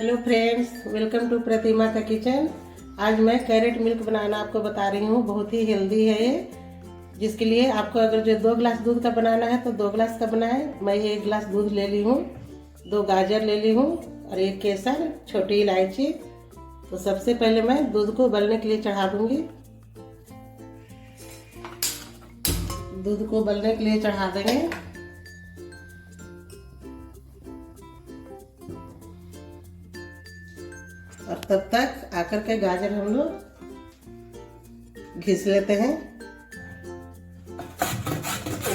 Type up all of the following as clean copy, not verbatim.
Hello friends, welcome to प्रतिमा का kitchen. आज मैं कैरेट मिल्क बनाना आपको बता रही हूँ। बहुत ही हेल्दी है ये, जिसके लिए आपको अगर जो 2 गिलास दूध का बनाना है तो 2 गिलास का बनाएं। मैं 1 गिलास दूध ले ली हूँ, 2 गाजर ले ली हूँ और 1 केसर, छोटी इलायची। तो सबसे पहले मैं दूध को उबलने के लिए चढ़ा दूंगी। दूध को उबलने के लिए चढ़ा देंगे। और तब तक आकर के गाजर हम लोग घिस लेते हैं।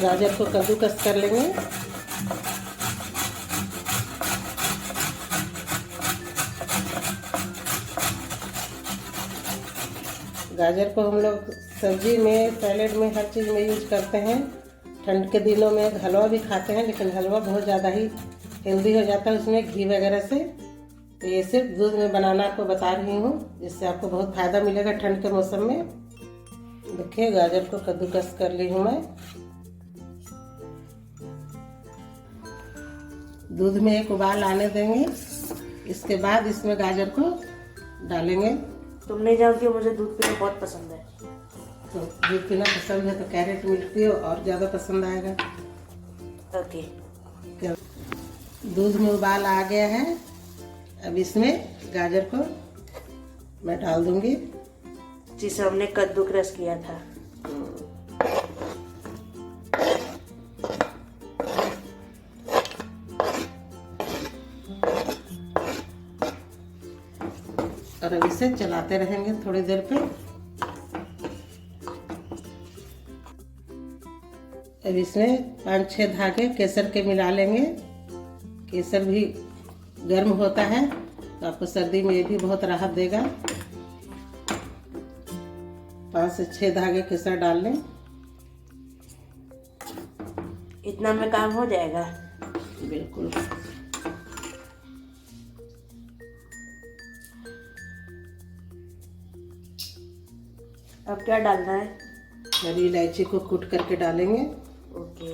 गाजर को कद्दूकस कर लेंगे। गाजर को हम लोग सब्जी में, सैलेड में, हर चीज़ में यूज करते हैं। ठंड के दिनों में हलवा भी खाते हैं, लेकिन हलवा बहुत ज़्यादा ही हेल्दी हो जाता है उसमें घी वगैरह से। तो ये सिर्फ दूध में बनाना आपको बता रही हूँ, जिससे आपको बहुत फ़ायदा मिलेगा ठंड के मौसम में। देखिए, गाजर को कद्दूकस कर ली हूँ मैं। दूध में एक उबाल आने देंगे, इसके बाद इसमें गाजर को डालेंगे। तुम नहीं जानती हो, मुझे दूध पीना बहुत पसंद है। तो दूध पीना पसंद है तो कैरेट मिल्क पियो, और ज़्यादा पसंद आएगा। ओके। दूध में उबाल आ गया है। अब इसमें गाजर को मैं डाल दूंगी, जिसे हमने कद्दूकस किया था। और अब इसे चलाते रहेंगे थोड़ी देर पे। अब इसमें 5-6 धागे केसर के मिला लेंगे। केसर भी गर्म होता है तो आपको सर्दी में ये भी बहुत राहत देगा। 5 से 6 धागे केसर डाल लें। इतना में काम हो जाएगा? बिल्कुल। अब क्या डालना है? हरी इलायची को कूट करके डालेंगे। ओके।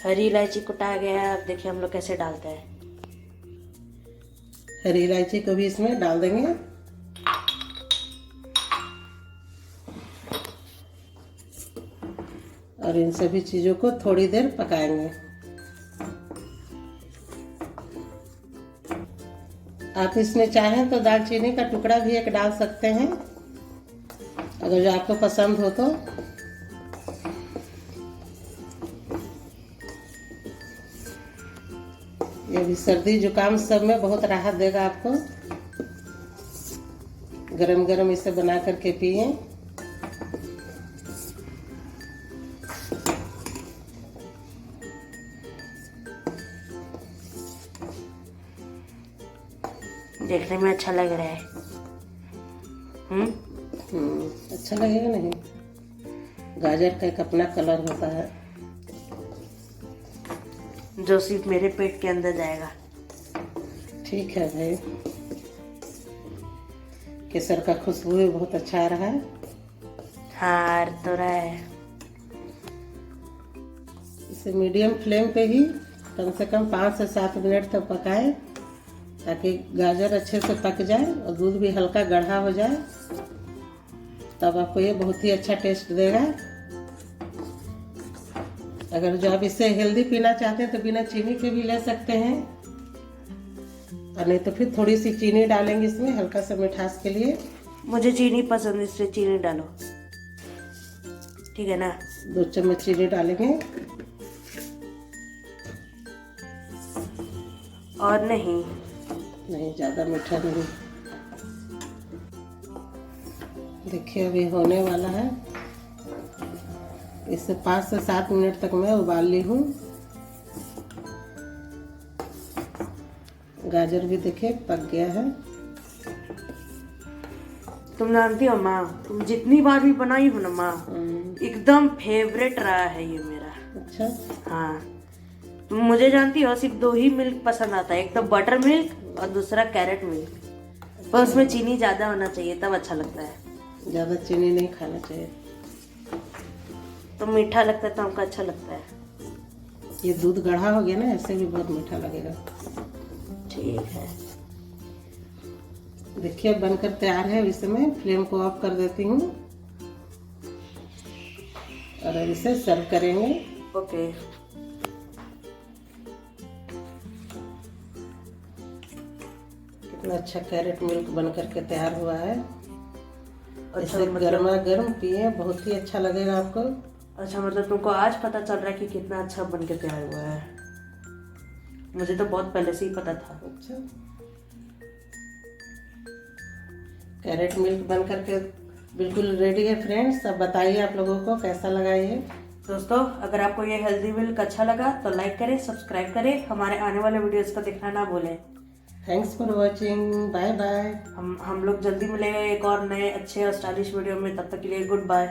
हरी इलायची कुटा गया है। अब देखिए हम लोग कैसे डालते हैं। हरी इलायची को भी इसमें डाल देंगे। और इन सभी चीज़ों को थोड़ी देर पकाएंगे। आप इसमें चाहें तो दालचीनी का टुकड़ा भी एक डाल सकते हैं, अगर जो आपको पसंद हो तो। ये भी सर्दी जुकाम सब में बहुत राहत देगा आपको। गरम गरम इसे बना करके पिए। देखने में अच्छा लग रहा है। अच्छा लगेगा नहीं? गाजर का एक अपना कलर होता है जो सिर्फ मेरे पेट के अंदर जाएगा। ठीक है भाई। केसर का खुशबू भी बहुत अच्छा आ रहा है। हाँ, तो रहा है। इसे मीडियम फ्लेम पे ही कम से कम 5 से 7 मिनट तक पकाएं, ताकि गाजर अच्छे से पक जाए और दूध भी हल्का गाढ़ा हो जाए। तब आपको ये बहुत ही अच्छा टेस्ट देगा। अगर जो आप इसे हेल्दी पीना चाहते हैं तो बिना चीनी के भी ले सकते हैं, और नहीं तो फिर थोड़ी सी चीनी डालेंगे इसमें हल्का सा मिठास के लिए। मुझे चीनी पसंद है, इसलिए चीनी डालो। ठीक है ना? 2 चम्मच चीनी डालेंगे। और नहीं ज़्यादा मीठा नहीं। देखिए, अभी होने वाला है। इसे 5 से 7 मिनट तक मैं उबाल ली हूँ। गाजर भी देखिए पक गया है। तुम जानती हो माँ, तुम जितनी बार भी बनाई हो ना माँ, एकदम फेवरेट रहा है ये मेरा। अच्छा। हाँ, तुम मुझे जानती हो, सिर्फ 2 ही मिल्क पसंद आता है। एक तो बटर मिल्क और दूसरा कैरेट मिल्क। पर उसमें चीनी ज़्यादा होना चाहिए, तब अच्छा लगता है। ज़्यादा चीनी नहीं खाना चाहिए। तो मीठा लगता है तो हमको अच्छा लगता है। ये दूध गाढ़ा हो गया ना, ऐसे भी बहुत मीठा लगेगा। ठीक है, देखिए बनकर तैयार है। इस समय फ्लेम को ऑफ कर देती हूँ और अब इसे सर्व करेंगे। ओके। कितना अच्छा कैरेट मिल्क बनकर के तैयार हुआ है। अच्छा, इसे गर्मा गर्म पिए, बहुत ही अच्छा लगेगा आपको। अच्छा, मतलब तुमको आज पता चल रहा है कि कितना अच्छा बन के तैयार हुआ है। मुझे तो बहुत पहले से ही पता था। अच्छा, कैरेट मिल्क बन करके बिल्कुल रेडी है फ्रेंड्स। अब बताइए आप लोगों को कैसा लगा ये। दोस्तों, अगर आपको ये हेल्दी मिल्क अच्छा लगा तो लाइक करें, सब्सक्राइब करें, हमारे आने वाले वीडियोस को देखना ना भूलें। Thanks for watching, bye bye. हम लोग जल्दी मिलेंगे एक और नए अच्छे और स्टाइलिश वीडियो में। तब तक के लिए गुड बाय।